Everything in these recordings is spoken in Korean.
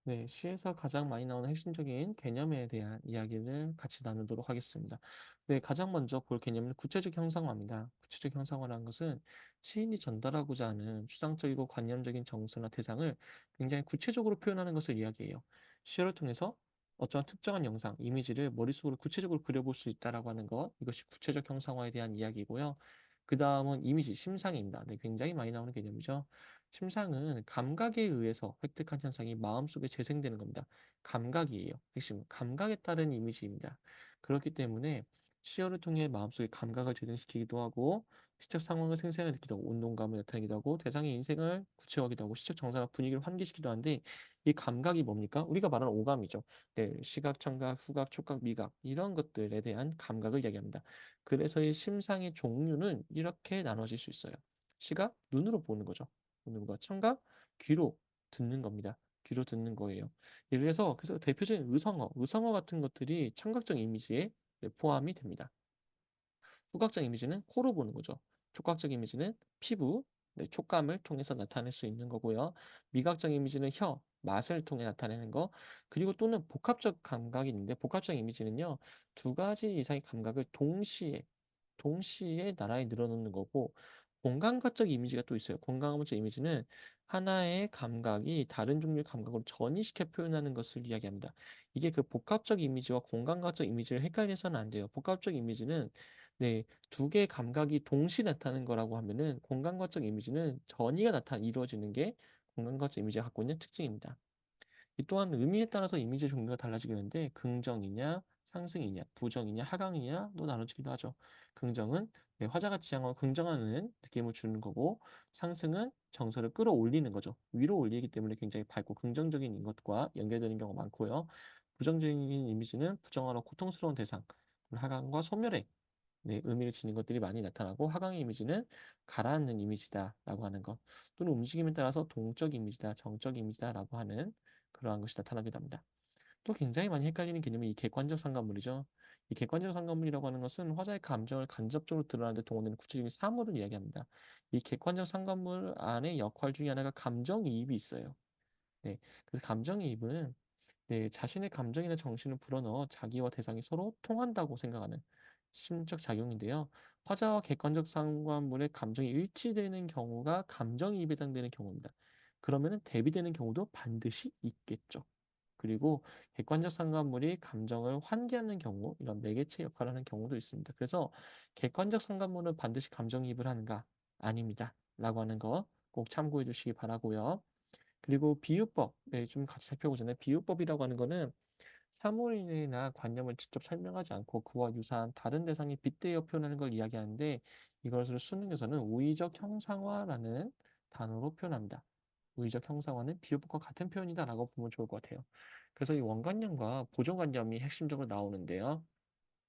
네, 시에서 가장 많이 나오는 핵심적인 개념에 대한 이야기를 같이 나누도록 하겠습니다. 네, 가장 먼저 볼 개념은 구체적 형상화입니다. 구체적 형상화라는 것은 시인이 전달하고자 하는 추상적이고 관념적인 정서나 대상을 굉장히 구체적으로 표현하는 것을 이야기해요. 시를 통해서 어떤 특정한 영상, 이미지를 머릿속으로 구체적으로 그려볼 수 있다라고 하는 것, 이것이 구체적 형상화에 대한 이야기고요. 그 다음은 이미지, 심상입니다. 네, 굉장히 많이 나오는 개념이죠. 심상은 감각에 의해서 획득한 현상이 마음속에 재생되는 겁니다. 감각이에요. 핵심. 감각에 따른 이미지입니다. 그렇기 때문에 시어를 통해 마음속에 감각을 재생시키기도 하고 시적 상황을 생생하게 느끼기도 하고 운동감을 나타내기도 하고 대상의 인생을 구체화하기도 하고 시적 정서나 분위기를 환기시키기도 하는데 이 감각이 뭡니까? 우리가 말하는 오감이죠. 네, 시각, 청각, 후각, 촉각, 미각 이런 것들에 대한 감각을 이야기합니다. 그래서 이 심상의 종류는 이렇게 나눠질 수 있어요. 시각, 눈으로 보는 거죠. 보는 것, 청각, 귀로 듣는 겁니다. 귀로 듣는 거예요. 예를 들어서 그래서 대표적인 의성어 같은 것들이 청각적 이미지에 포함이 됩니다. 후각적 이미지는 코로 보는 거죠. 촉각적 이미지는 피부, 네, 촉감을 통해서 나타낼 수 있는 거고요. 미각적 이미지는 혀, 맛을 통해 나타내는 거. 그리고 또는 복합적 감각이 있는데 복합적 이미지는요. 두 가지 이상의 감각을 동시에 나란히 늘어놓는 거고 공간과적 이미지가 또 있어요. 공간과적 이미지는 하나의 감각이 다른 종류의 감각으로 전이시켜 표현하는 것을 이야기합니다. 이게 그 복합적 이미지와 공간과적 이미지를 헷갈려서는 안 돼요. 복합적 이미지는 네, 두 개의 감각이 동시에 나타나는 거라고 하면은 공간과적 이미지는 전이가 이루어지는 게 공간과적 이미지가 갖고 있는 특징입니다. 이 또한 의미에 따라서 이미지의 종류가 달라지게 되는데 긍정이냐 상승이냐 부정이냐 하강이냐도 나눠지기도 하죠. 긍정은 네, 화자가 지향하고 긍정하는 느낌을 주는 거고 상승은 정서를 끌어올리는 거죠. 위로 올리기 때문에 굉장히 밝고 긍정적인 것과 연결되는 경우가 많고요. 부정적인 이미지는 부정하고 고통스러운 대상, 하강과 소멸의 네, 의미를 지닌 것들이 많이 나타나고 하강의 이미지는 가라앉는 이미지다라고 하는 것 또는 움직임에 따라서 동적 이미지다, 정적 이미지다라고 하는 그러한 것이 나타나기도 합니다. 또 굉장히 많이 헷갈리는 개념이 이 객관적 상관물이죠. 이 객관적 상관물이라고 하는 것은 화자의 감정을 간접적으로 드러나는 데 동원되는 구체적인 사물을 이야기합니다. 이 객관적 상관물 안에 역할 중에 하나가 감정이입이 있어요. 네, 그래서 감정이입은 네, 자신의 감정이나 정신을 불어넣어 자기와 대상이 서로 통한다고 생각하는 심적 작용인데요. 화자와 객관적 상관물의 감정이 일치되는 경우가 감정이입에 해당되는 경우입니다. 그러면은 대비되는 경우도 반드시 있겠죠. 그리고 객관적 상관물이 감정을 환기하는 경우, 이런 매개체 역할을 하는 경우도 있습니다. 그래서 객관적 상관물은 반드시 감정이입을 하는가? 아닙니다. 라고 하는 거 꼭 참고해 주시기 바라고요. 그리고 비유법, 네, 좀 같이 살펴보잖아요. 비유법이라고 하는 거는 사물이나 관념을 직접 설명하지 않고 그와 유사한 다른 대상이 빗대어 표현하는 걸 이야기하는데 이것을 수능에서는 우의적 형상화라는 단어로 표현합니다. 우의적 형상화는 비유법과 같은 표현이다라고 보면 좋을 것 같아요. 그래서 이 원관념과 보조관념이 핵심적으로 나오는데요.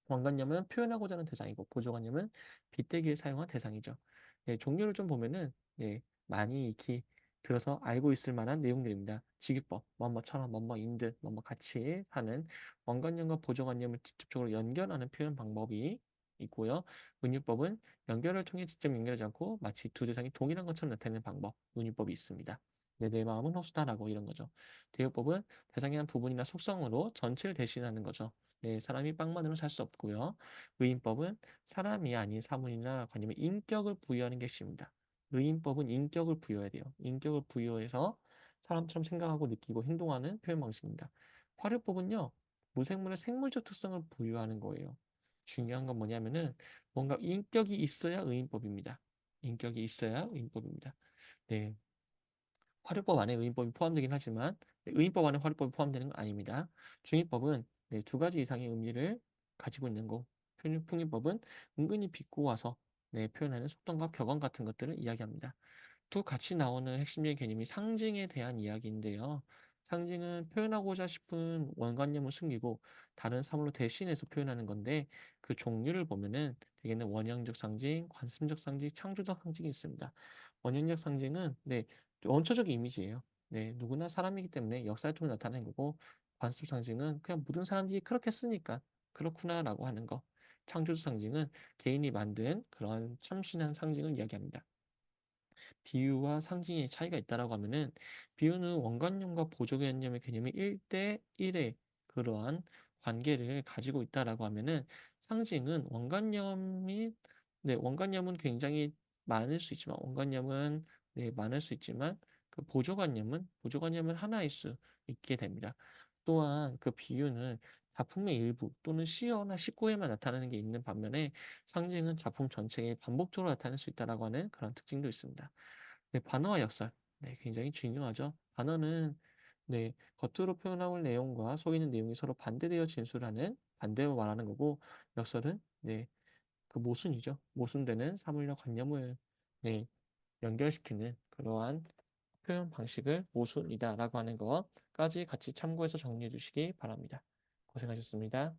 원관념은 표현하고자 하는 대상이고 보조관념은 빗대기에 사용한 대상이죠. 네, 종류를 좀 보면은 네, 많이 익히 들어서 알고 있을 만한 내용들입니다. 직유법, 뭐뭐처럼, 뭐뭐인듯, 뭐뭐 같이 하는 원관념과 보조관념을 직접적으로 연결하는 표현 방법이 있고요. 은유법은 연결을 통해 직접 연결하지 않고 마치 두 대상이 동일한 것처럼 나타내는 방법, 은유법이 있습니다. 내 마음은 호수다라고 이런 거죠. 대유법은 대상의 한 부분이나 속성으로 전체를 대신하는 거죠. 네, 사람이 빵만으로 살 수 없고요. 의인법은 사람이 아닌 사물이나 관념에 인격을 부여하는 게 핵심입니다. 의인법은 인격을 부여해야 돼요. 인격을 부여해서 사람처럼 생각하고 느끼고 행동하는 표현 방식입니다. 화려법은요, 무생물의 생물적 특성을 부여하는 거예요. 중요한 건 뭐냐면은 뭔가 인격이 있어야 의인법입니다. 인격이 있어야 의인법입니다. 네, 화류법 안에 의인법이 포함되긴 하지만 네, 의인법 안에 화류법이 포함되는 건 아닙니다. 중의법은 네, 두 가지 이상의 의미를 가지고 있는 거. 풍의법은 은근히 비꼬아서 네, 표현하는 속담과 격언 같은 것들을 이야기합니다. 또 같이 나오는 핵심적인 개념이 상징에 대한 이야기인데요. 상징은 표현하고자 싶은 원관념을 숨기고 다른 사물로 대신해서 표현하는 건데 그 종류를 보면은 대개는 원형적 상징, 관습적 상징, 창조적 상징이 있습니다. 원형적 상징은 네, 원초적 이미지예요. 네, 누구나 사람이기 때문에 역사를 통해 나타나는 거고 관습 상징은 그냥 모든 사람들이 그렇게 쓰니까 그렇구나라고 하는 거. 창조적 상징은 개인이 만든 그런 참신한 상징을 이야기합니다. 비유와 상징의 차이가 있다라고 하면은 비유는 원관념과 보조개념의 개념이 1대 1의 그러한 관계를 가지고 있다라고 하면은 상징은 원관념이 네, 원관념은 굉장히 많을 수 있지만 원관념은 네, 많을 수 있지만 그 보조관념은 하나일 수 있게 됩니다. 또한 그 비유는 작품의 일부 또는 시어나 식구에만 나타나는 게 있는 반면에 상징은 작품 전체에 반복적으로 나타날 수 있다라고 하는 그런 특징도 있습니다. 네, 반어와 역설. 네, 굉장히 중요하죠. 반어는 네, 겉으로 표현할 내용과 속에 있는 내용이 서로 반대되어 진술하는 반대로 말하는 거고 역설은 네, 그 모순이죠. 모순되는 사물과 관념을 네, 연결시키는 그러한 표현 방식을 모순이다라고 하는 것까지 같이 참고해서 정리해 주시기 바랍니다. 고생하셨습니다.